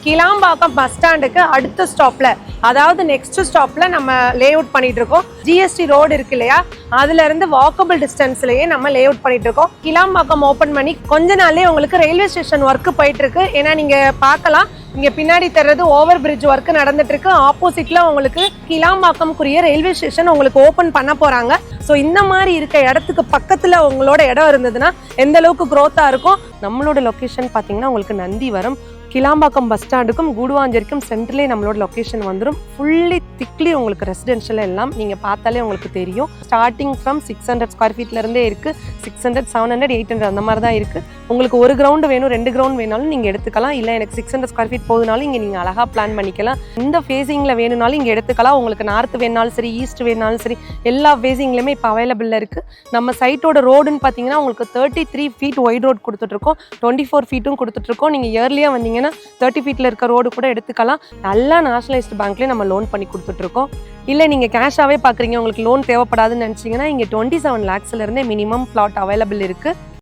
Kilambakkam bus ஸ்டாண்டுக்கு அடுத்த ஸ்டாப்ல, அதாவது நெக்ஸ்ட் ஸ்டாப்ல நம்ம லே அவுட் பண்ணிட்டு இருக்கோம். ஜிஎஸ்டி ரோடு இருக்கு இல்லையா, அதுல இருந்து வாக்கபிள் டிஸ்டன்ஸ்லயே நம்ம லே அவுட் பண்ணிட்டு இருக்கோம். கிளாம்பாக்கம் ஓபன் பண்ணி கொஞ்ச நாள்லயே உங்களுக்கு ரயில்வே ஸ்டேஷன் ஒர்க் போயிட்டு இருக்கு. ஏன்னா நீங்க பார்க்கலாம், இங்க பின்னாடி தர்றது ஓவர் பிரிட்ஜ் ஒர்க் நடந்துட்டு இருக்கு. ஆப்போசிட்ல உங்களுக்கு கிளாம்பாக்கம்க்குரிய ரயில்வே ஸ்டேஷன் உங்களுக்கு ஓபன் பண்ண போறாங்க. ஸோ இந்த மாதிரி இருக்க இடத்துக்கு பக்கத்துல உங்களோட இடம் இருந்ததுன்னா எந்த அளவுக்கு growth-ஆ இருக்கும். நம்மளோட லொகேஷன் பாத்தீங்கன்னா உங்களுக்கு நந்திவரம் கிளாம்பாக்கம் பஸ் ஸ்டாண்டுக்கும் கூடுவாஞ்சேரிக்கும் சென்டர்லேயே நம்மளோட லொக்கேஷன் வந்துடும். ஃபுல்லி திக்லி உங்களுக்கு ரெசிடென்ஷியல் எல்லாம் நீங்கள் பார்த்தாலே உங்களுக்கு தெரியும். ஸ்டார்டிங் ஃப்ரம் 600 ஸ்கொயர் ஃபீட்லேருந்தே இருக்குது. 600, 700, 800 அந்த மாதிரி தான் இருக்குது. உங்களுக்கு ஒரு கிரவுண்டு வேணும், 2 கிரவுண்ட் வேணாலும் நீங்கள் எடுத்துக்கலாம். இல்லை எனக்கு 600 ஸ்கொயர் ஃபீட் போகுதுனாலும் இங்கே நீங்கள் அழகாக பிளான் பண்ணிக்கலாம். இந்த ஃபேஸிங்கில் வேணும்னாலும் இங்கே எடுத்துக்கலாம். உங்களுக்கு நார்த் வேணாலும் சரி, ஈஸ்ட் வேணாலும் சரி, எல்லா ஃபேஸிங்லையுமே இப்போ அவைலபிளில் இருக்குது. நம்ம சைட்டோட ரோடுன்னு பார்த்தீங்கன்னா உங்களுக்கு 33 ஃபீட் ஒய்ட் ரோடு கொடுத்துட்ருக்கோம். 24 ஃபீட்டும் கொடுத்துட்ருக்கோம். நீங்கள் இயர்லியாக வந்தீங்கன்னா 30 ஃபீட்ல இருக்க ரோடு கூட எடுத்துக்கலாம். நல்லா நேஷனலைஸ்டு பேங்க்லேயே நம்ம லோன் பண்ணி கொடுத்துட்ருக்கோம். இல்லை நீங்கள் கேஷாகவே பார்க்குறீங்க, உங்களுக்கு லோன் தேவைப்படாதுன்னு நினச்சிங்கன்னா இங்கே 27 lakhsல இருந்தே மினிமம் பிளாட் அவைலபிள் இருக்குது.